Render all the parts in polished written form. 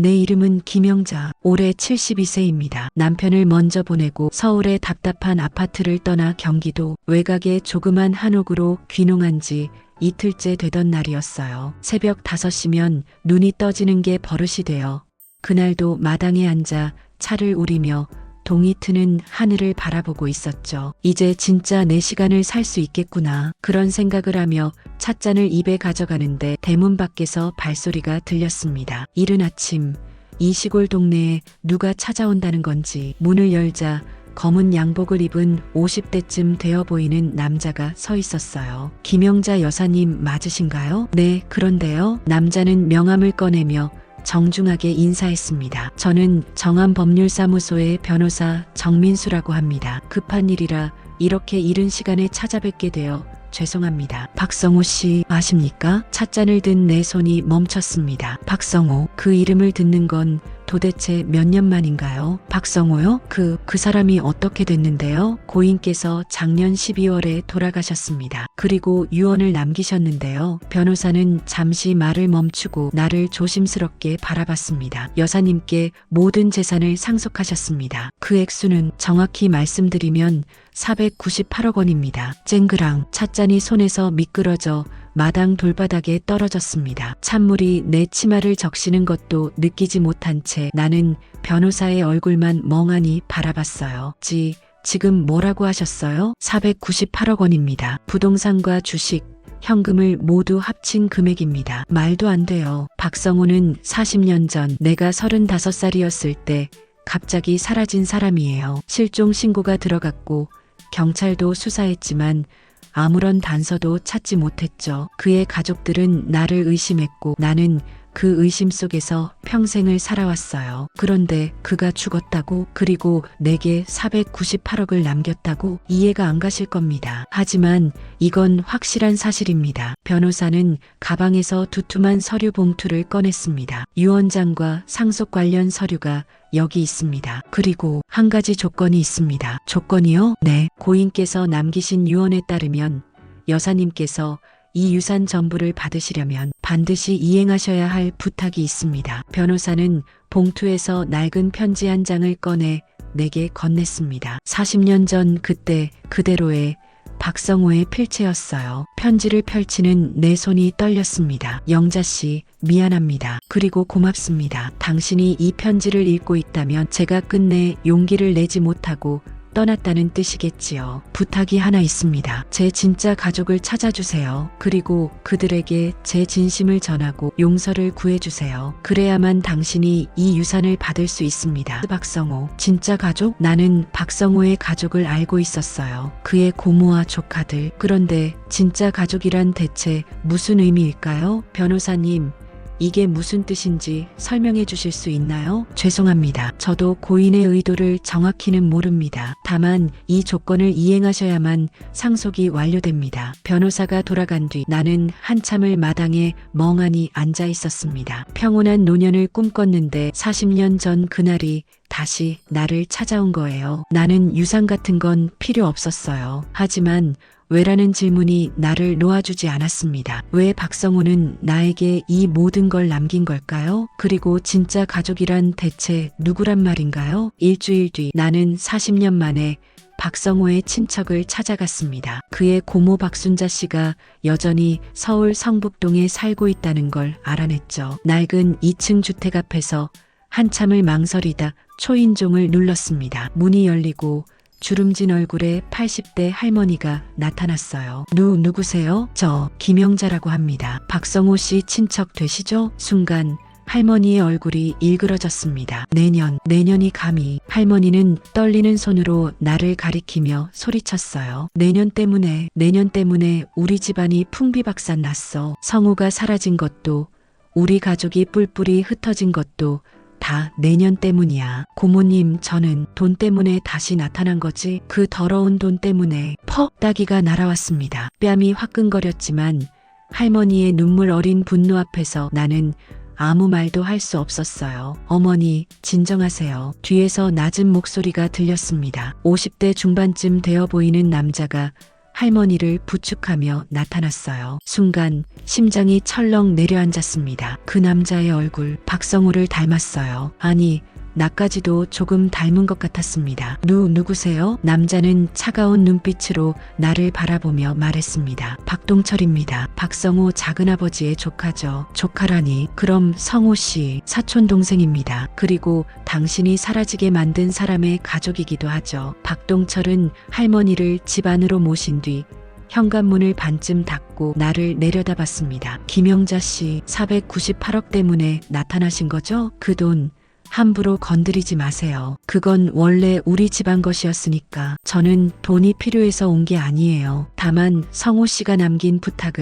내 이름은 김영자. 올해 72세입니다. 남편을 먼저 보내고 서울의 답답한 아파트를 떠나 경기도 외곽의 조그만 한옥으로 귀농한 지 이틀째 되던 날이었어요. 새벽 5시면 눈이 떠지는 게 버릇이 되어 그날도 마당에 앉아 차를 우리며 동이 트는 하늘을 바라보고 있었죠. 이제 진짜 내 시간을 살 수 있겠구나. 그런 생각을 하며 찻잔을 입에 가져가는데 대문 밖에서 발소리가 들렸습니다. 이른 아침 이 시골 동네에 누가 찾아온다는 건지 문을 열자 검은 양복을 입은 50대쯤 되어 보이는 남자가 서 있었어요. 김영자 여사님 맞으신가요? 네, 그런데요. 남자는 명함을 꺼내며 정중하게 인사했습니다. 저는 정한법률사무소의 변호사 정민수라고 합니다. 급한 일이라 이렇게 이른 시간에 찾아뵙게 되어 죄송합니다. 박성호 씨 아십니까? 찻잔을 든 내 손이 멈췄습니다. 박성호, 그 이름을 듣는 건 도대체 몇 년 만인가요? 박성호요? 그 사람이 어떻게 됐는데요? 고인께서 작년 12월에 돌아가셨습니다. 그리고 유언을 남기셨는데요. 변호사는 잠시 말을 멈추고 나를 조심스럽게 바라봤습니다. 여사님께 모든 재산을 상속하셨습니다. 그 액수는 정확히 말씀드리면 498억 원입니다. 쨍그랑 찻잔이 손에서 미끄러져 마당 돌바닥에 떨어졌습니다. 찬물이 내 치마를 적시는 것도 느끼지 못한 채 나는 변호사의 얼굴만 멍하니 바라봤어요. 지금 뭐라고 하셨어요? 498억 원입니다. 부동산과 주식, 현금을 모두 합친 금액입니다. 말도 안 돼요. 박성호는 40년 전 내가 35살이었을 때 갑자기 사라진 사람이에요. 실종 신고가 들어갔고 경찰도 수사했지만 아무런 단서도 찾지 못했죠. 그의 가족들은 나를 의심했고 나는 그 의심 속에서 평생을 살아왔어요. 그런데 그가 죽었다고, 그리고 내게 498억을 남겼다고? 이해가 안 가실 겁니다. 하지만 이건 확실한 사실입니다. 변호사는 가방에서 두툼한 서류 봉투를 꺼냈습니다. 유언장과 상속 관련 서류가 여기 있습니다. 그리고 한 가지 조건이 있습니다. 조건이요? 네. 고인께서 남기신 유언에 따르면 여사님께서 이 유산 전부를 받으시려면 반드시 이행하셔야 할 부탁이 있습니다. 변호사는 봉투에서 낡은 편지 한 장을 꺼내 내게 건넸습니다. 40년 전 그때 그대로의 박성호의 필체였어요. 편지를 펼치는 내 손이 떨렸습니다. 영자씨, 미안합니다. 그리고 고맙습니다. 당신이 이 편지를 읽고 있다면 제가 끝내 용기를 내지 못하고 떠났다는 뜻이겠지요. 부탁이 하나 있습니다. 제 진짜 가족을 찾아주세요. 그리고 그들에게 제 진심을 전하고 용서를 구해주세요. 그래야만 당신이 이 유산을 받을 수 있습니다. 박성호, 진짜 가족? 나는 박성호의 가족을 알고 있었어요. 그의 고모와 조카들. 그런데 진짜 가족이란 대체 무슨 의미일까요? 변호사님, 이게 무슨 뜻인지 설명해 주실 수 있나요? 죄송합니다. 저도 고인의 의도를 정확히는 모릅니다. 다만 이 조건을 이행하셔야만 상속이 완료됩니다. 변호사가 돌아간 뒤 나는 한참을 마당에 멍하니 앉아 있었습니다. 평온한 노년을 꿈꿨는데 40년 전 그날이 다시 나를 찾아온 거예요. 나는 유산 같은 건 필요 없었어요. 하지만 왜라는 질문이 나를 놓아주지 않았습니다. 왜 박성호는 나에게 이 모든 걸 남긴 걸까요? 그리고 진짜 가족이란 대체 누구란 말인가요? 일주일 뒤 나는 40년 만에 박성호의 친척을 찾아갔습니다. 그의 고모 박순자 씨가 여전히 서울 성북동에 살고 있다는 걸 알아냈죠. 낡은 2층 주택 앞에서 한참을 망설이다 초인종을 눌렀습니다. 문이 열리고 주름진 얼굴에 80대 할머니가 나타났어요. 누구세요? 저 김영자라고 합니다. 박성호 씨 친척 되시죠? 순간 할머니의 얼굴이 일그러졌습니다. 내년이 감히. 할머니는 떨리는 손으로 나를 가리키며 소리쳤어요. 내년 때문에 우리 집안이 풍비박산 났어. 성우가 사라진 것도, 우리 가족이 뿔뿔이 흩어진 것도 다 내년 때문이야. 고모님, 저는 돈 때문에 다시 나타난 거지. 그 더러운 돈 때문에. 따기가 날아왔습니다. 뺨이 화끈거렸지만 할머니의 눈물 어린 분노 앞에서 나는 아무 말도 할 수 없었어요. 어머니, 진정하세요. 뒤에서 낮은 목소리가 들렸습니다. 50대 중반쯤 되어 보이는 남자가 할머니를 부축하며 나타났어요. 순간 심장이 철렁 내려앉았습니다. 그 남자의 얼굴 박성호를 닮았어요. 아니, 나까지도 조금 닮은 것 같았습니다. 누구세요? 남자는 차가운 눈빛으로 나를 바라보며 말했습니다. 박동철입니다. 박성호 작은아버지의 조카죠. 조카라니. 그럼 성호 씨 사촌동생입니다. 그리고 당신이 사라지게 만든 사람의 가족이기도 하죠. 박동철은 할머니를 집 안으로 모신 뒤 현관문을 반쯤 닫고 나를 내려다봤습니다. 김영자 씨 498억 때문에 나타나신 거죠? 그 돈 함부로 건드리지 마세요. 그건 원래 우리 집안 것이었으니까. 저는 돈이 필요해서 온 게 아니에요. 다만 성호 씨가 남긴 부탁?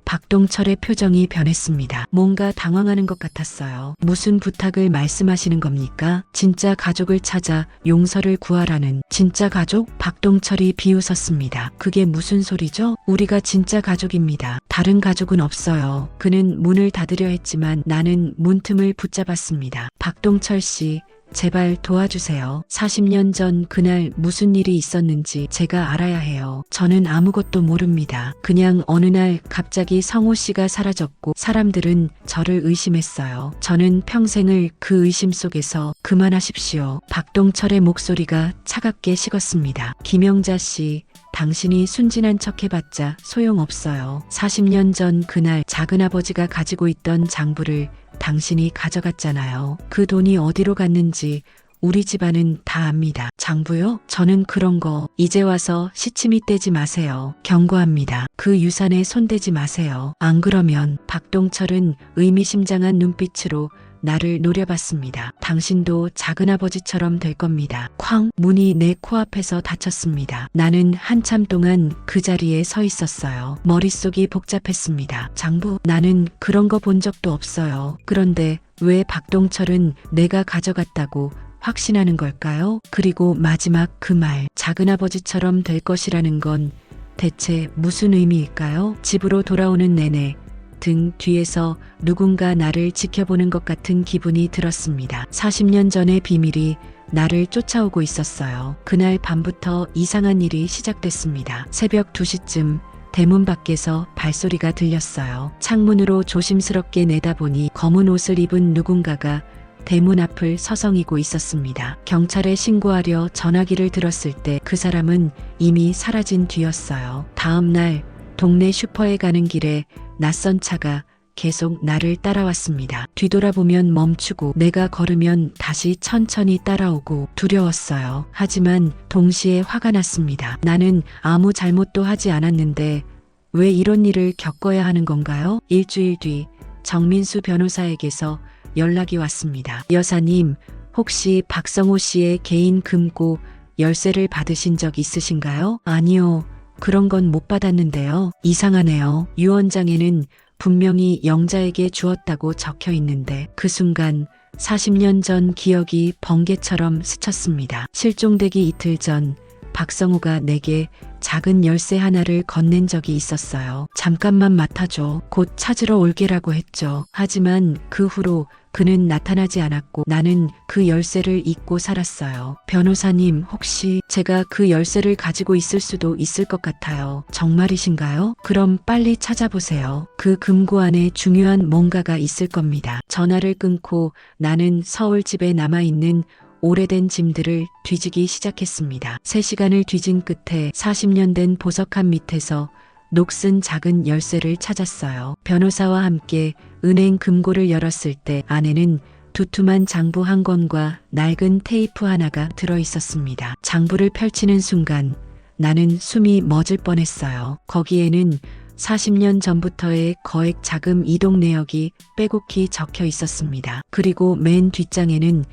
박동철의 표정이 변했습니다. 뭔가 당황하는 것 같았어요. 무슨 부탁을 말씀하시는 겁니까? 진짜 가족을 찾아 용서를 구하라는. 진짜 가족? 박동철이 비웃었습니다. 그게 무슨 소리죠? 우리가 진짜 가족입니다. 다른 가족은 없어요. 그는 문을 닫으려 했지만 나는 문틈을 붙잡았습니다. 박동철 씨, 제발 도와주세요. 40년 전 그날 무슨 일이 있었는지 제가 알아야 해요. 저는 아무것도 모릅니다. 그냥 어느 날 갑자기 성호 씨가 사라졌고 사람들은 저를 의심했어요. 저는 평생을 그 의심 속에서 그만하십시오. 박동철의 목소리가 차갑게 식었습니다. 김영자 씨, 당신이 순진한 척 해봤자 소용없어요. 40년 전 그날 작은아버지가 가지고 있던 장부를 당신이 가져갔잖아요. 그 돈이 어디로 갔는지 우리 집안은 다 압니다. 장부요? 저는 그런 거 이제 와서 시치미 떼지 마세요. 경고합니다. 그 유산에 손대지 마세요. 안 그러면. 박동철은 의미심장한 눈빛으로 나를 노려봤습니다. 당신도 작은아버지처럼 될 겁니다. 쾅! 문이 내 코앞에서 닫혔습니다. 나는 한참 동안 그 자리에 서 있었어요. 머릿속이 복잡했습니다. 장부? 나는 그런 거 본 적도 없어요. 그런데 왜 박동철은 내가 가져갔다고 확신하는 걸까요? 그리고 마지막 그 말, 작은아버지처럼 될 것이라는 건 대체 무슨 의미일까요? 집으로 돌아오는 내내 등 뒤에서 누군가 나를 지켜보는 것 같은 기분이 들었습니다. 40년 전의 비밀이 나를 쫓아오고 있었어요. 그날 밤부터 이상한 일이 시작됐습니다. 새벽 2시쯤 대문 밖에서 발소리가 들렸어요. 창문으로 조심스럽게 내다보니 검은 옷을 입은 누군가가 대문 앞을 서성이고 있었습니다. 경찰에 신고하려 전화기를 들었을 때 그 사람은 이미 사라진 뒤였어요. 다음 날 동네 슈퍼에 가는 길에 낯선 차가 계속 나를 따라왔습니다. 뒤돌아보면 멈추고 내가 걸으면 다시 천천히 따라오고 두려웠어요. 하지만 동시에 화가 났습니다. 나는 아무 잘못도 하지 않았는데 왜 이런 일을 겪어야 하는 건가요? 일주일 뒤 정민수 변호사에게서 연락이 왔습니다. 여사님, 혹시 박성호 씨의 개인 금고 열쇠를 받으신 적 있으신가요? 아니요. 그런 건 못 받았는데요. 이상하네요. 유언장에는 분명히 영자에게 주었다고 적혀 있는데 그 순간 40년 전 기억이 번개처럼 스쳤습니다. 실종되기 이틀 전 박성호가 내게 작은 열쇠 하나를 건넨 적이 있었어요. 잠깐만 맡아줘. 곧 찾으러 올게라고 했죠. 하지만 그 후로 그는 나타나지 않았고 나는 그 열쇠를 잊고 살았어요. 변호사님, 혹시 제가 그 열쇠를 가지고 있을 수도 있을 것 같아요. 정말이신가요? 그럼 빨리 찾아보세요. 그 금고 안에 중요한 뭔가가 있을 겁니다. 전화를 끊고 나는 서울 집에 남아있는 오래된 짐들을 뒤지기 시작했습니다. 3시간을 뒤진 끝에 40년 된 보석함 밑에서 녹슨 작은 열쇠를 찾았어요. 변호사와 함께 은행 금고를 열었을 때 안에는 두툼한 장부 한 권과 낡은 테이프 하나가 들어 있었습니다. 장부를 펼치는 순간 나는 숨이 멎을 뻔했어요. 거기에는 40년 전부터의 거액 자금 이동 내역이 빼곡히 적혀 있었습니다. 그리고 맨 뒷장에는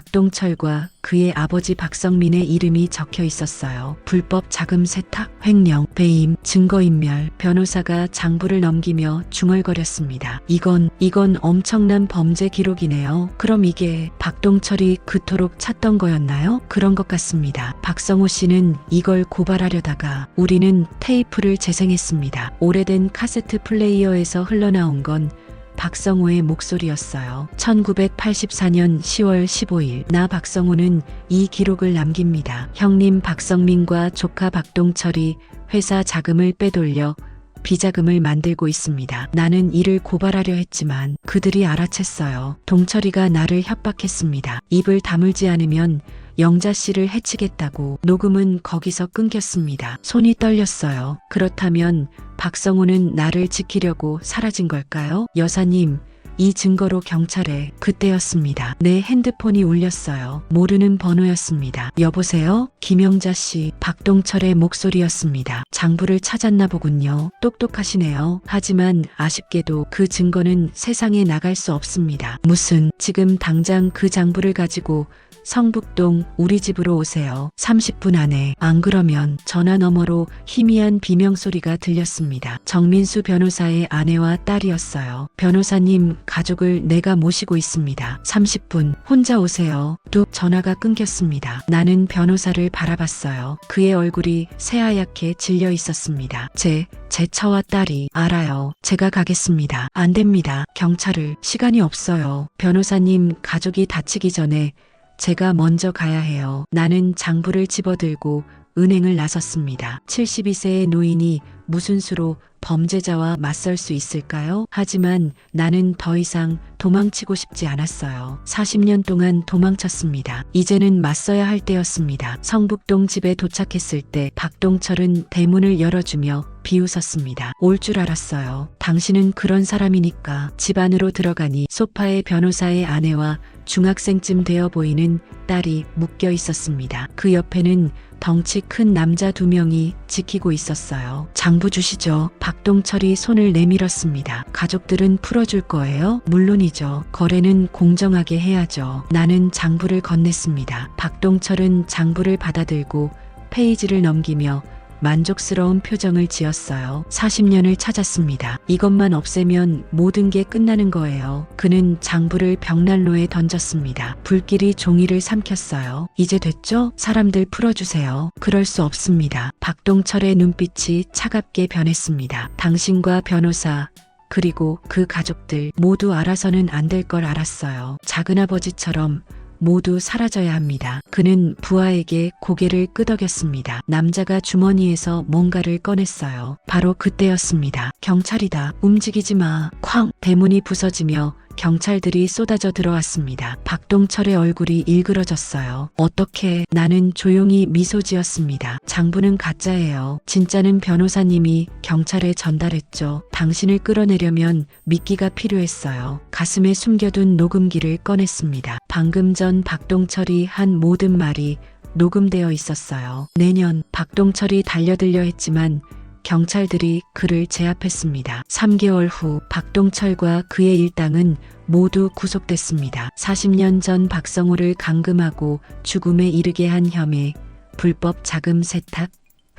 박동철과 그의 아버지 박성민의 이름이 적혀 있었어요. 불법 자금 세탁, 횡령, 배임, 증거인멸. 변호사가 장부를 넘기며 중얼거렸습니다. 이건 엄청난 범죄 기록이네요. 그럼 이게 박동철이 그토록 찾던 거였나요? 그런 것 같습니다. 박성호 씨는 이걸 고발하려다가 우리는 테이프를 재생했습니다. 오래된 카세트 플레이어에서 흘러나온 건 박성호의 목소리였어요. 1984년 10월 15일 나 박성호는 이 기록을 남깁니다. 형님 박성민과 조카 박동철이 회사 자금을 빼돌려 비자금을 만들고 있습니다. 나는 이를 고발하려 했지만 그들이 알아챘어요. 동철이가 나를 협박했습니다. 입을 다물지 않으면 영자 씨를 해치겠다고. 녹음은 거기서 끊겼습니다. 손이 떨렸어요. 그렇다면 박성호는 나를 지키려고 사라진 걸까요? 여사님, 이 증거로 경찰에. 그때였습니다. 내 핸드폰이 울렸어요. 모르는 번호였습니다. 여보세요? 김영자 씨. 박동철의 목소리였습니다. 장부를 찾았나 보군요. 똑똑하시네요. 하지만 아쉽게도 그 증거는 세상에 나갈 수 없습니다. 무슨? 지금 당장 그 장부를 가지고 성북동 우리 집으로 오세요. 30분 안에. 안 그러면. 전화 너머로 희미한 비명소리가 들렸습니다. 정민수 변호사의 아내와 딸이었어요. 변호사님, 가족을 내가 모시고 있습니다. 30분. 혼자 오세요. 뚝. 전화가 끊겼습니다. 나는 변호사를 바라봤어요. 그의 얼굴이 새하얗게 질려 있었습니다. 제 처와 딸이. 알아요. 제가 가겠습니다. 안 됩니다. 경찰을. 시간이 없어요. 변호사님, 가족이 다치기 전에 제가 먼저 가야 해요. 나는 장부를 집어들고 은행을 나섰습니다. 72세의 노인이 무슨 수로 범죄자와 맞설 수 있을까요? 하지만 나는 더 이상 도망치고 싶지 않았어요. 40년 동안 도망쳤습니다. 이제는 맞서야 할 때였습니다. 성북동 집에 도착했을 때 박동철은 대문을 열어주며 비웃었습니다. 올 줄 알았어요. 당신은 그런 사람이니까. 집 안으로 들어가니 소파에 변호사의 아내와 중학생쯤 되어 보이는 딸이 묶여 있었습니다. 그 옆에는 덩치 큰 남자 2명이 지키고 있었어요. 장부 주시죠. 박동철이 손을 내밀었습니다. 가족들은 풀어줄 거예요? 물론이죠. 거래는 공정하게 해야죠. 나는 장부를 건넸습니다. 박동철은 장부를 받아들고 페이지를 넘기며 만족스러운 표정을 지었어요. 40년을 찾았습니다. 이것만 없애면 모든 게 끝나는 거예요. 그는 장부를 벽난로에 던졌습니다. 불길이 종이를 삼켰어요. 이제 됐죠? 사람들 풀어주세요. 그럴 수 없습니다. 박동철의 눈빛이 차갑게 변했습니다. 당신과 변호사, 그리고 그 가족들 모두 알아서는 안 될 걸 알았어요. 작은아버지처럼 모두 사라져야 합니다. 그는 부하에게 고개를 끄덕였습니다. 남자가 주머니에서 뭔가를 꺼냈어요. 바로 그때였습니다. 경찰이다. 움직이지 마. 쾅! 대문이 부서지며 경찰들이 쏟아져 들어왔습니다. 박동철의 얼굴이 일그러졌어요. 어떻게? 나는 조용히 미소 지었습니다. 장부는 가짜예요. 진짜는 변호사님이 경찰에 전달했죠. 당신을 끌어내려면 미끼가 필요했어요. 가슴에 숨겨둔 녹음기를 꺼냈습니다. 방금 전 박동철이 한 모든 말이 녹음되어 있었어요. 내년. 박동철이 달려들려 했지만 경찰들이 그를 제압했습니다. 3개월 후 박동철과 그의 일당은 모두 구속됐습니다. 40년 전 박성호를 감금하고 죽음에 이르게 한 혐의, 불법 자금 세탁,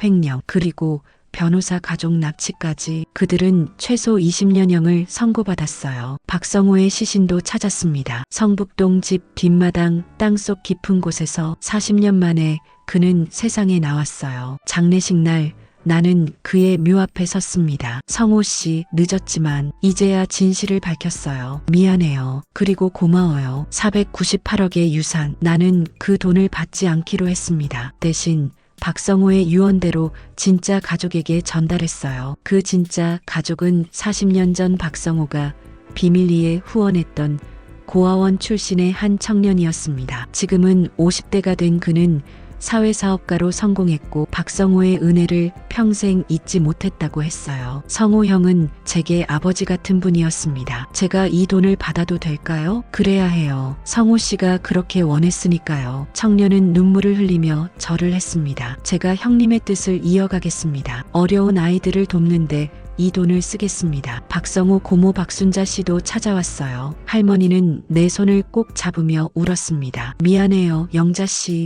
횡령, 그리고 변호사 가족 납치까지. 그들은 최소 20년형을 선고받았어요. 박성호의 시신도 찾았습니다. 성북동 집 뒷마당 땅속 깊은 곳에서 40년 만에 그는 세상에 나왔어요. 장례식 날 나는 그의 묘 앞에 섰습니다. 성호 씨, 늦었지만 이제야 진실을 밝혔어요. 미안해요. 그리고 고마워요. 498억의 유산. 나는 그 돈을 받지 않기로 했습니다. 대신 박성호의 유언대로 진짜 가족에게 전달했어요. 그 진짜 가족은 40년 전 박성호가 비밀리에 후원했던 고아원 출신의 한 청년이었습니다. 지금은 50대가 된 그는 사회사업가로 성공했고 박성호의 은혜를 평생 잊지 못했다고 했어요. 성호 형은 제게 아버지 같은 분이었습니다. 제가 이 돈을 받아도 될까요? 그래야 해요. 성호 씨가 그렇게 원했으니까요. 청년은 눈물을 흘리며 절을 했습니다. 제가 형님의 뜻을 이어가겠습니다. 어려운 아이들을 돕는데 이 돈을 쓰겠습니다. 박성호 고모 박순자 씨도 찾아왔어요. 할머니는 내 손을 꼭 잡으며 울었습니다. 미안해요, 영자 씨.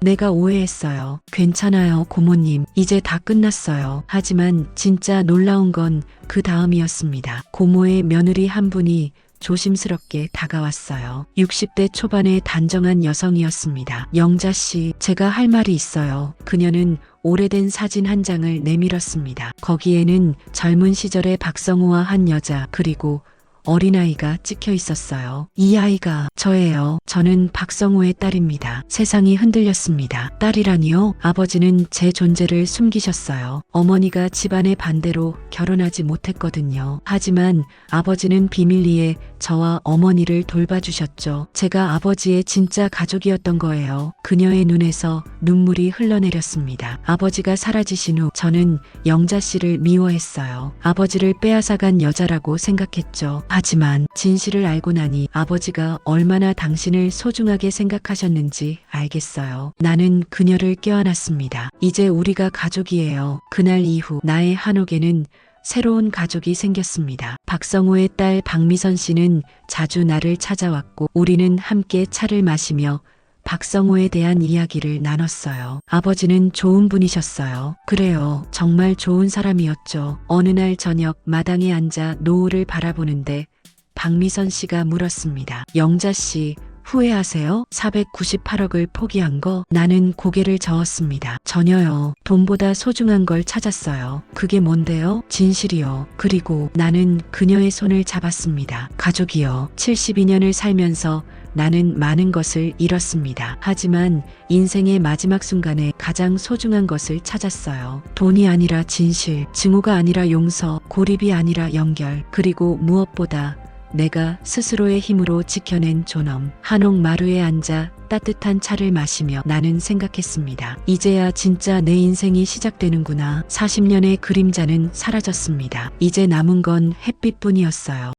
내가 오해했어요. 괜찮아요, 고모님. 이제 다 끝났어요. 하지만 진짜 놀라운 건 그 다음이었습니다. 고모의 며느리 한 분이 조심스럽게 다가왔어요. 60대 초반의 단정한 여성이었습니다. 영자 씨, 제가 할 말이 있어요. 그녀는 오래된 사진 한 장을 내밀었습니다. 거기에는 젊은 시절의 박성호와 한 여자, 그리고 어린아이가 찍혀 있었어요. 이 아이가 저예요. 저는 박성호의 딸입니다. 세상이 흔들렸습니다. 딸이라니요? 아버지는 제 존재를 숨기셨어요. 어머니가 집안의 반대로 결혼하지 못했거든요. 하지만 아버지는 비밀리에 저와 어머니를 돌봐주셨죠. 제가 아버지의 진짜 가족이었던 거예요. 그녀의 눈에서 눈물이 흘러내렸습니다. 아버지가 사라지신 후 저는 영자 씨를 미워했어요. 아버지를 빼앗아간 여자라고 생각했죠. 하지만 진실을 알고 나니 아버지가 얼마나 당신을 소중하게 생각하셨는지 알겠어요. 나는 그녀를 껴안았습니다. 이제 우리가 가족이에요. 그날 이후 나의 한옥에는 새로운 가족이 생겼습니다. 박성호의 딸 박미선 씨는 자주 나를 찾아왔고 우리는 함께 차를 마시며 박성호에 대한 이야기를 나눴어요. 아버지는 좋은 분이셨어요. 그래요. 정말 좋은 사람이었죠. 어느 날 저녁 마당에 앉아 노을을 바라보는데 박미선 씨가 물었습니다. 영자 씨, 후회하세요? 498억을 포기한 거? 나는 고개를 저었습니다. 전혀요. 돈보다 소중한 걸 찾았어요. 그게 뭔데요? 진실이요. 그리고 나는 그녀의 손을 잡았습니다. 가족이요. 72년을 살면서 나는 많은 것을 잃었습니다. 하지만 인생의 마지막 순간에 가장 소중한 것을 찾았어요. 돈이 아니라 진실, 증오가 아니라 용서, 고립이 아니라 연결, 그리고 무엇보다 내가 스스로의 힘으로 지켜낸 존엄. 한옥 마루에 앉아 따뜻한 차를 마시며 나는 생각했습니다. 이제야 진짜 내 인생이 시작되는구나. 40년의 그림자는 사라졌습니다. 이제 남은 건 햇빛뿐이었어요.